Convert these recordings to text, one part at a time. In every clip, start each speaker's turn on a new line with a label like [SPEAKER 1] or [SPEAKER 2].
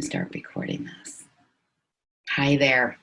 [SPEAKER 1] Start recording this. Hi there.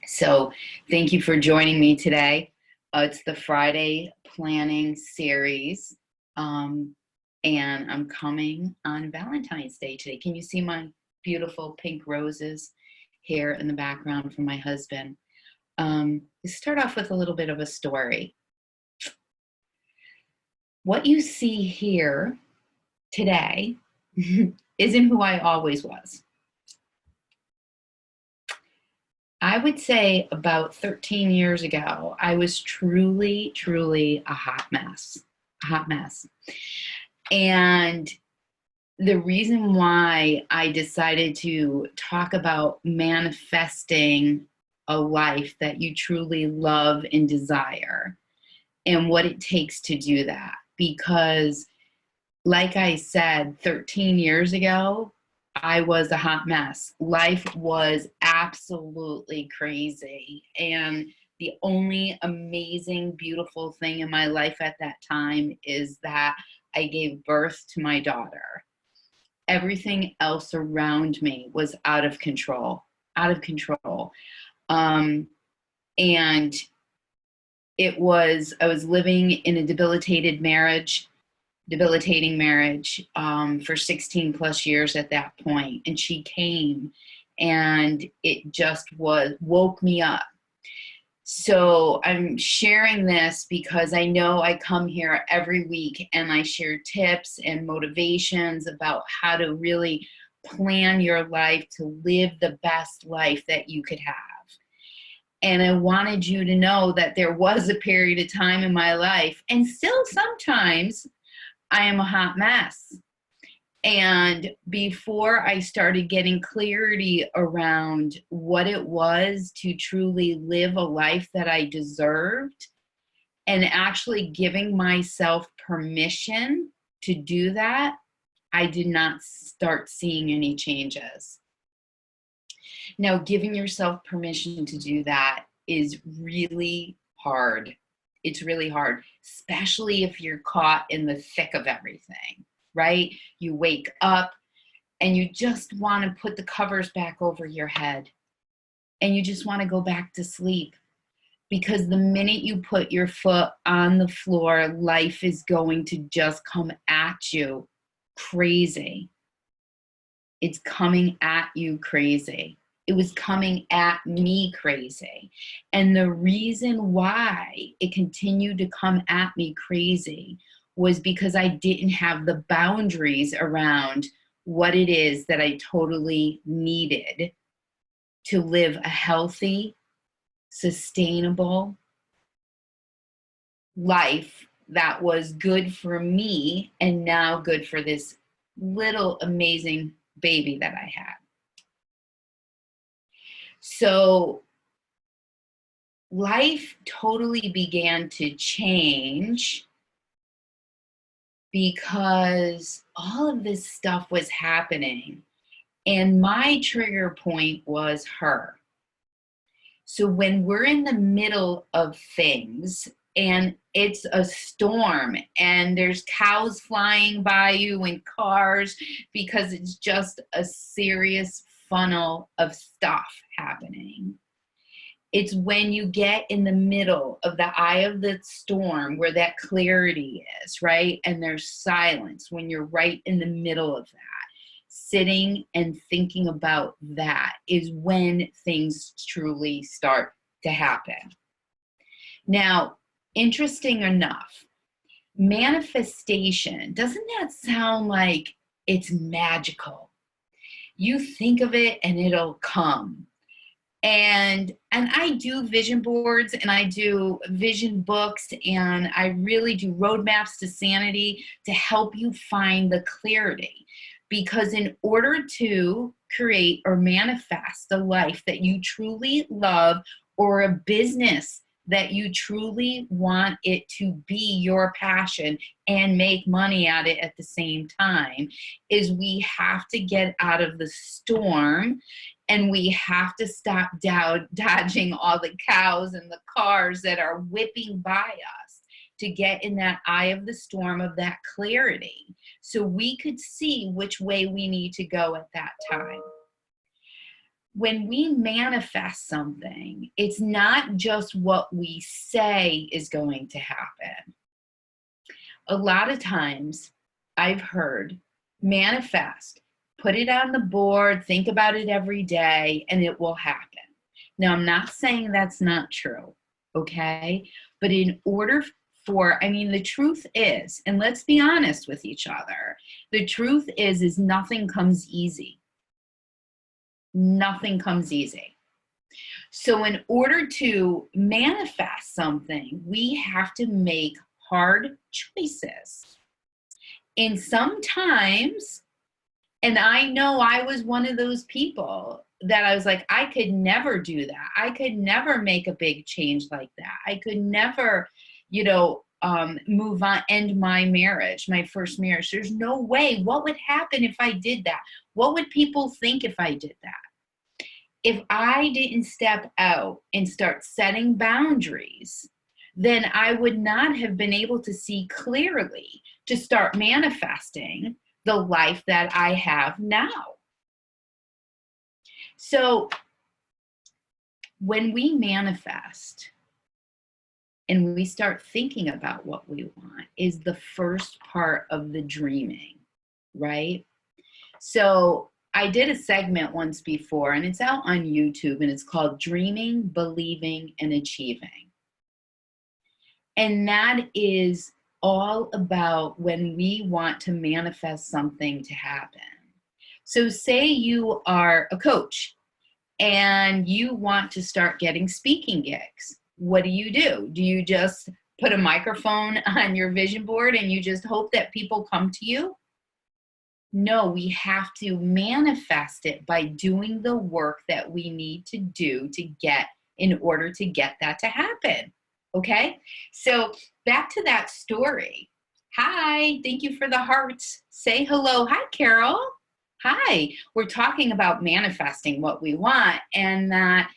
[SPEAKER 1] So thank you for joining me today. It's the Friday planning series, and I'm coming on Valentine's Day today. Can you see my beautiful pink roses here in the background from my husband? Let's start off with a little bit of a story. What you see here today isn't who I always was. I would say about 13 years ago, I was truly a hot mess. And the reason why I decided to talk about manifesting a life that you truly love and desire and what it takes to do that, because like I said, 13 years ago, I was a hot mess. Life was absolutely crazy. And the only amazing, beautiful thing in my life at that time is that I gave birth to my daughter. Everything else around me was out of control. And I was living in a debilitating marriage for 16 plus years at that point. And she came and it just woke me up. So I'm sharing this because I know I come here every week and I share tips and motivations about how to really plan your life to live the best life that you could have. And I wanted you to know that there was a period of time in my life, and still sometimes, I am a hot mess. And before I started getting clarity around what it was to truly live a life that I deserved and actually giving myself permission to do that, I did not start seeing any changes. Now, giving yourself permission to do that is really hard. It's really hard, especially if you're caught in the thick of everything, right? You wake up and you just want to put the covers back over your head and you just want to go back to sleep, because the minute you put your foot on the floor, life is going to just come at you crazy. It's coming at you crazy. It was coming at me crazy. And the reason why it continued to come at me crazy was because I didn't have the boundaries around what it is that I totally needed to live a healthy, sustainable life that was good for me and now good for this little amazing baby that I had. So life totally began to change because all of this stuff was happening. And my trigger point was her. So when we're in the middle of things and it's a storm and there's cows flying by you and cars, because it's just a serious funnel of stuff happening. It's when you get in the middle of the eye of the storm where that clarity is, right? And there's silence when you're right in the middle of that. Sitting and thinking about that is when things truly start to happen. Now, interesting enough, manifestation, doesn't that sound like it's magical? You think of it and it'll come. And I do vision boards and I do vision books and I really do roadmaps to sanity to help you find the clarity. Because in order to create or manifest a life that you truly love, or a business that you truly want it to be your passion and make money at it at the same time, is we have to get out of the storm and we have to stop dodging all the cows and the cars that are whipping by us, to get in that eye of the storm of that clarity so we could see which way we need to go at that time. When we manifest something, it's not just what we say is going to happen. A lot of times I've heard manifest, put it on the board, think about it every day, and it will happen. Now, I'm not saying that's not true, okay? But in order the truth is, and let's be honest with each other, the truth is nothing comes easy. Nothing comes easy. So in order to manifest something, we have to make hard choices. And sometimes, and I know I was one of those people that I was like, I could never do that. I could never make a big change like that. I could never, move on, end my marriage, my first marriage. There's no way. What would happen if I did that? What would people think if I did that? If I didn't step out and start setting boundaries, then I would not have been able to see clearly to start manifesting the life that I have now. So when we manifest and we start thinking about what we want is the first part of the dreaming, right? So I did a segment once before, and it's out on YouTube, and it's called Dreaming, Believing, and Achieving. And that is all about when we want to manifest something to happen. So say you are a coach and you want to start getting speaking gigs. What do? Do you just put a microphone on your vision board and you just hope that people come to you? No, we have to manifest it by doing the work that we need to do in order to get that to happen. Okay? So back to that story. Hi, thank you for the hearts. Say hello. Hi, Carol. Hi. We're talking about manifesting what we want, and that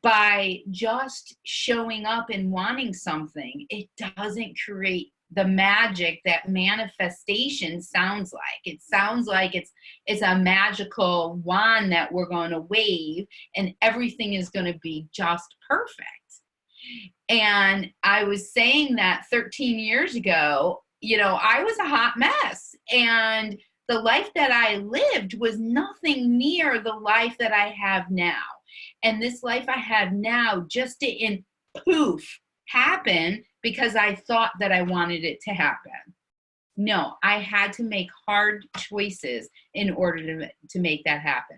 [SPEAKER 1] by just showing up and wanting something, it doesn't create the magic that manifestation sounds like. It sounds like it's a magical wand that we're going to wave and everything is going to be just perfect. And I was saying that 13 years ago, I was a hot mess, and the life that I lived was nothing near the life that I have now. And this life I have now just didn't poof happen because I thought that I wanted it to happen. No, I had to make hard choices in order to make that happen.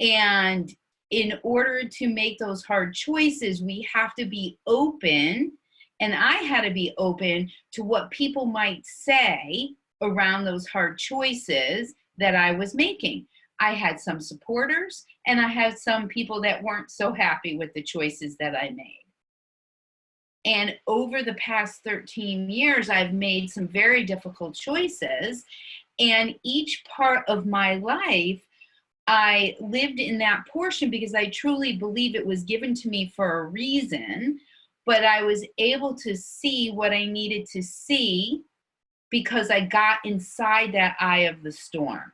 [SPEAKER 1] And in order to make those hard choices, we have to be open, and I had to be open to what people might say around those hard choices that I was making. I had some supporters, and I had some people that weren't so happy with the choices that I made. And over the past 13 years, I've made some very difficult choices, and each part of my life, I lived in that portion because I truly believe it was given to me for a reason, but I was able to see what I needed to see because I got inside that eye of the storm.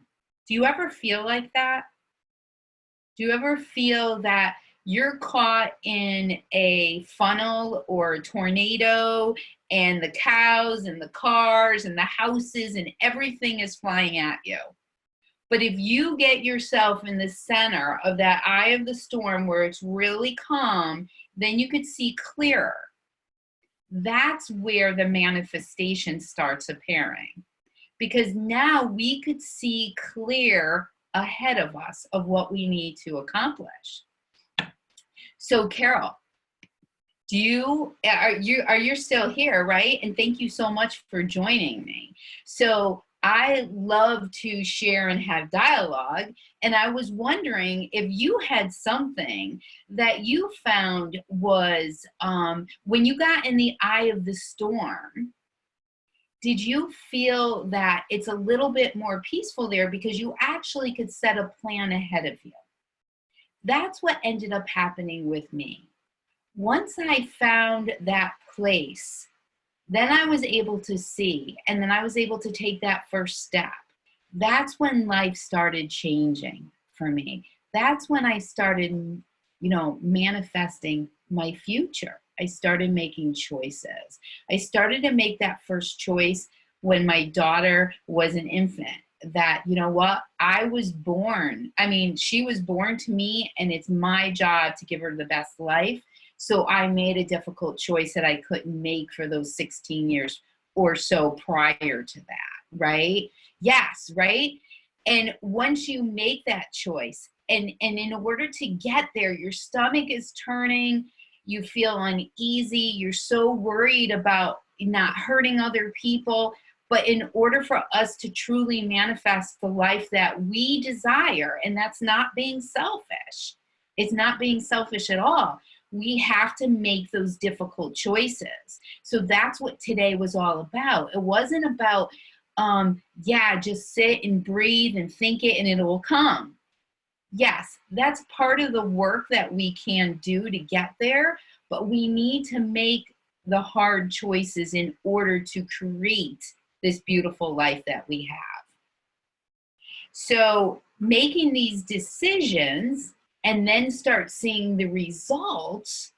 [SPEAKER 1] Do you ever feel like that? Do you ever feel that you're caught in a funnel or a tornado and the cows and the cars and the houses and everything is flying at you? But if you get yourself in the center of that eye of the storm where it's really calm, then you could see clearer. That's where the manifestation starts appearing. Because now we could see clear ahead of us of what we need to accomplish. So Carol, are you still here, right? And thank you so much for joining me. So I love to share and have dialogue, and I was wondering if you had something that you found was when you got in the eye of the storm, did you feel that it's a little bit more peaceful there because you actually could set a plan ahead of you? That's what ended up happening with me. Once I found that place Then I was able to see, and then I was able to take that first step. That's when life started changing for me. That's when I started, manifesting my future. I started making choices. I started to make that first choice when my daughter was an infant, that, you know what, I was born. I mean, she was born to me, and it's my job to give her the best life. So I made a difficult choice that I couldn't make for those 16 years or so prior to that, right? Yes, right? And once you make that choice, and in order to get there, your stomach is turning, you feel uneasy, you're so worried about not hurting other people. But in order for us to truly manifest the life that we desire, and that's not being selfish, it's not being selfish at all, we have to make those difficult choices. So that's what today was all about. It wasn't about, just sit and breathe and think it and it will come. Yes, that's part of the work that we can do to get there, but we need to make the hard choices in order to create this beautiful life that we have. So making these decisions and then start seeing the results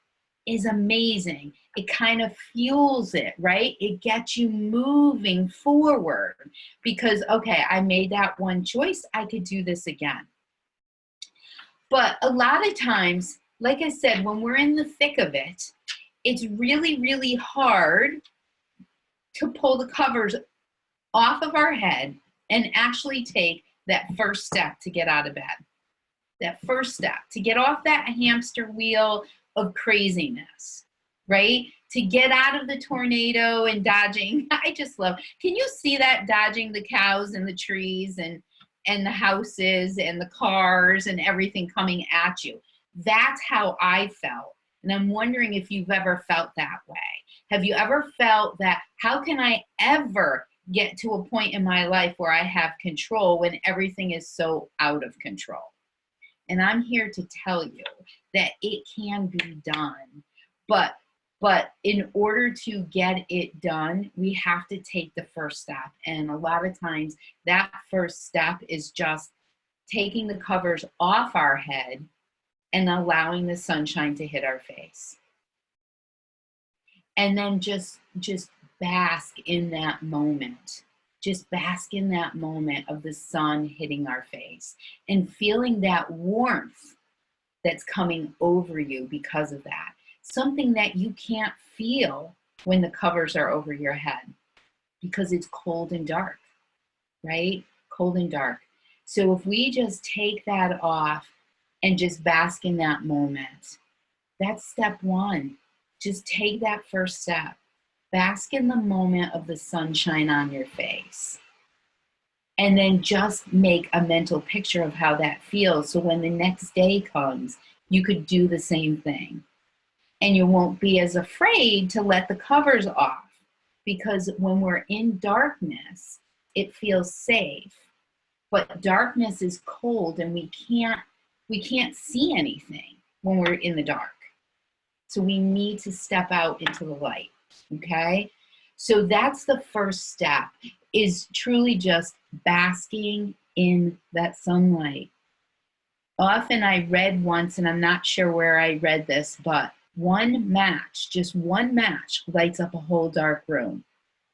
[SPEAKER 1] is amazing. It kind of fuels it, right? It gets you moving forward because, okay, I made that one choice, I could do this again. But a lot of times, like I said, when we're in the thick of it, it's really, really hard to pull the covers off of our head and actually take that first step to get out of bed. That first step to get off that hamster wheel of craziness, right? To get out of the tornado and dodging. I just love, can you see that, dodging the cows and the trees and the houses and the cars and everything coming at you? That's how I felt. And I'm wondering if you've ever felt that way. Have you ever felt that, how can I ever get to a point in my life where I have control when everything is so out of control? And I'm here to tell you that it can be done. But in order to get it done, we have to take the first step. And a lot of times that first step is just taking the covers off our head and allowing the sunshine to hit our face. And then just bask in that moment. Just bask in that moment of the sun hitting our face and feeling that warmth that's coming over you because of that. Something that you can't feel when the covers are over your head because it's cold and dark, right? Cold and dark. So if we just take that off and just bask in that moment, that's step one. Just take that first step. Bask in the moment of the sunshine on your face. And then just make a mental picture of how that feels. So when the next day comes, you could do the same thing. And you won't be as afraid to let the covers off. Because when we're in darkness, it feels safe. But darkness is cold and we can't see anything when we're in the dark. So we need to step out into the light. Okay, so that's the first step, is truly just basking in that sunlight. Often I read once, and I'm not sure where I read this, but one match, just one match lights up a whole dark room.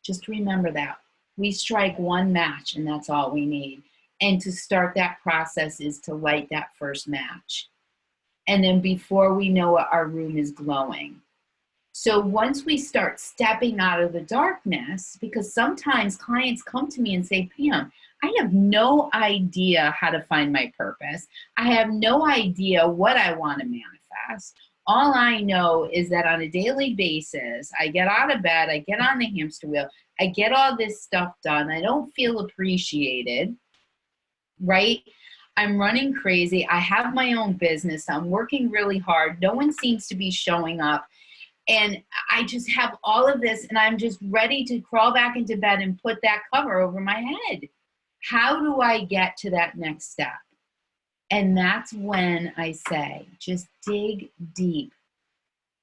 [SPEAKER 1] Just remember that. We strike one match and that's all we need. And to start that process is to light that first match. And then before we know it, our room is glowing. So once we start stepping out of the darkness, because sometimes clients come to me and say, Pam, I have no idea how to find my purpose. I have no idea what I want to manifest. All I know is that on a daily basis, I get out of bed, I get on the hamster wheel, I get all this stuff done. I don't feel appreciated, right? I'm running crazy. I have my own business. I'm working really hard. No one seems to be showing up. And I just have all of this and I'm just ready to crawl back into bed and put that cover over my head. How do I get to that next step? And that's when I say, just dig deep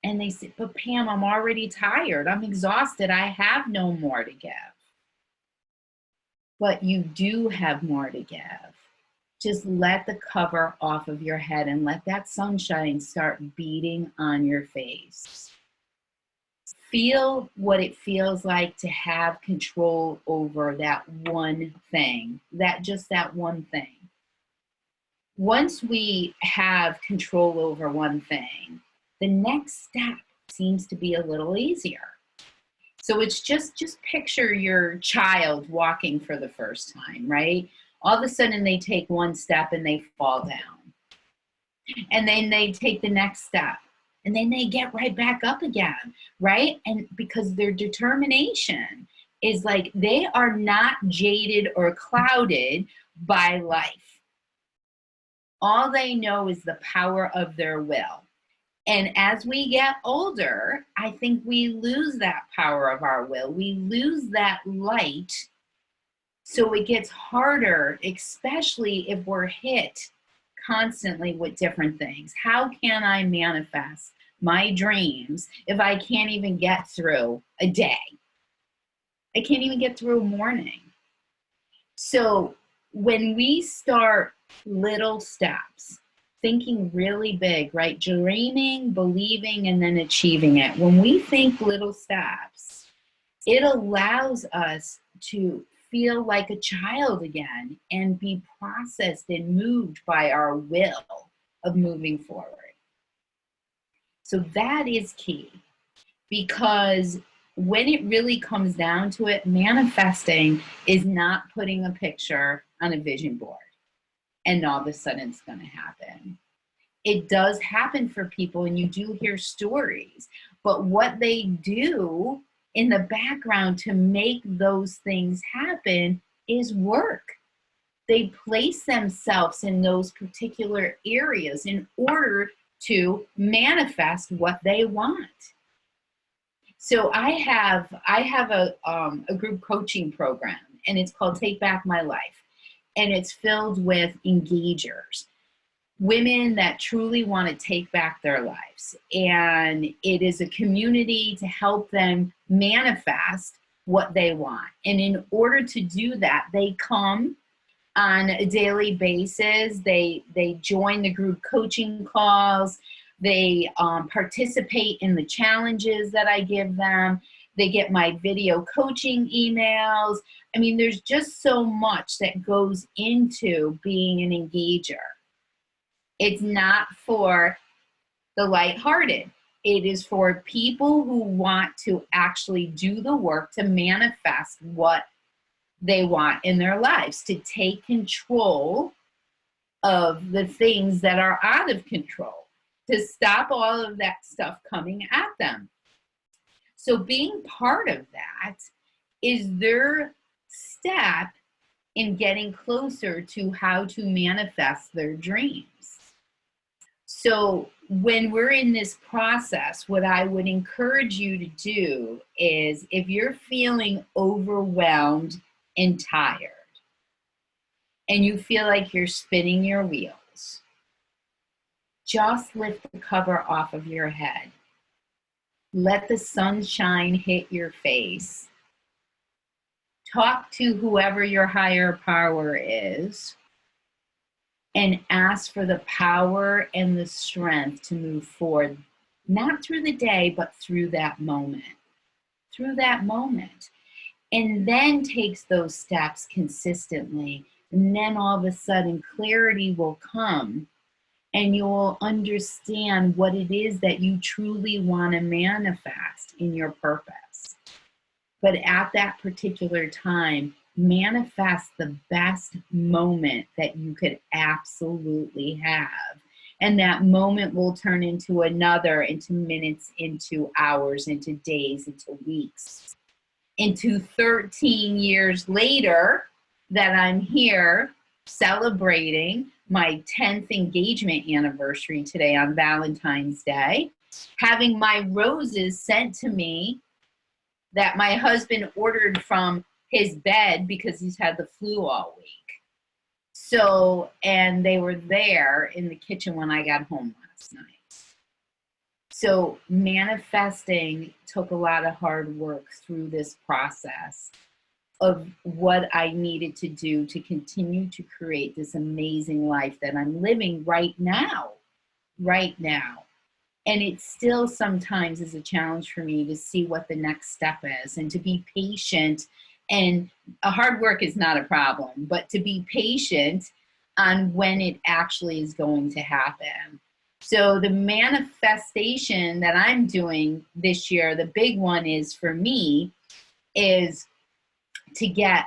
[SPEAKER 1] And they say, but Pam, I'm already tired. I'm exhausted. I have no more to give. But you do have more to give. Just let the cover off of your head and let that sunshine start beating on your face. Feel what it feels like to have control over that one thing, just that one thing. Once we have control over one thing, the next step seems to be a little easier. So it's just picture your child walking for the first time, right? All of a sudden they take one step and they fall down. And then they take the next step and then they get right back up again, right? And because their determination is like they are not jaded or clouded by life. All they know is the power of their will. And as we get older, I think we lose that power of our will. We lose that light. So it gets harder, especially if we're hit constantly with different things. How can I manifest my dreams if I can't even get through a day? I can't even get through a morning. So when we start little steps, thinking really big, right? Dreaming, believing, and then achieving it. When we think little steps, it allows us to feel like a child again and be processed and moved by our will of moving forward. So that is key, because when it really comes down to it, manifesting is not putting a picture on a vision board and all of a sudden it's going to happen. It does happen for people, and you do hear stories, but what they do in the background to make those things happen is work. They place themselves in those particular areas in order to manifest what they want. So I have a group coaching program, and it's called Take Back My Life, and it's filled with engagers, women that truly want to take back their lives. And it is a community to help them manifest what they want. And in order to do that, they come on a daily basis. They join the group coaching calls. They participate in the challenges that I give them. They get my video coaching emails. I mean, there's just so much that goes into being an engager. It's not for the lighthearted. It is for people who want to actually do the work to manifest what they want in their lives, to take control of the things that are out of control, to stop all of that stuff coming at them. So being part of that is their step in getting closer to how to manifest their dreams. So when we're in this process, what I would encourage you to do is, if you're feeling overwhelmed and tired, and you feel like you're spinning your wheels, just lift the cover off of your head. Let the sunshine hit your face. Talk to whoever your higher power is and ask for the power and the strength to move forward, not through the day, but through that moment. Through that moment. And then takes those steps consistently. And then all of a sudden clarity will come and you'll understand what it is that you truly want to manifest in your purpose. But at that particular time, manifest the best moment that you could absolutely have. And that moment will turn into another, into minutes, into hours, into days, into weeks, into 13 years later that I'm here celebrating my 10th engagement anniversary today on Valentine's Day, having my roses sent to me that my husband ordered from his bed because he's had the flu all week. So, and they were there in the kitchen when I got home last night. So manifesting took a lot of hard work through this process of what I needed to do to continue to create this amazing life that I'm living right now, right now. And it still sometimes is a challenge for me to see what the next step is and to be patient. And hard work is not a problem, but to be patient on when it actually is going to happen. So the manifestation that I'm doing this year, the big one is for me, is to get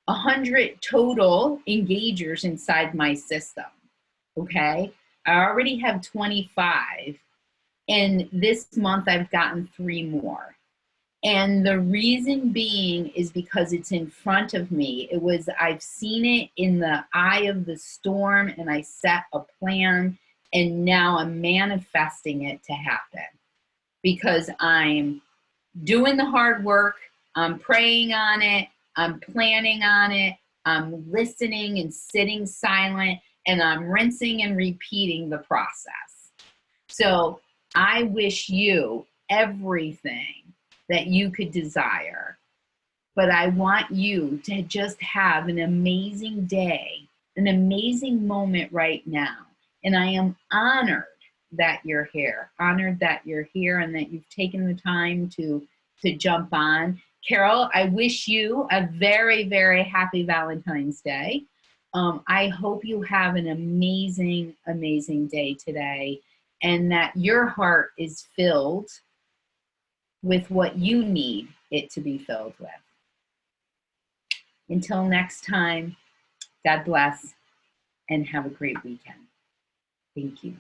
[SPEAKER 1] 100 total engagers inside my system. Okay. I already have 25. And this month I've gotten 3 more. And the reason being is because it's in front of me. I've seen it in the eye of the storm, and I set a plan, and now I'm manifesting it to happen because I'm doing the hard work, I'm praying on it, I'm planning on it, I'm listening and sitting silent, and I'm rinsing and repeating the process. So I wish you everything that you could desire, but I want you to just have an amazing day, an amazing moment right now. And I am honored that you're here, and that you've taken the time to jump on. Carol, I wish you a very, very happy Valentine's Day. I hope you have an amazing, amazing day today, and that your heart is filled with what you need it to be filled with. Until next time, God bless and have a great weekend. Thank you.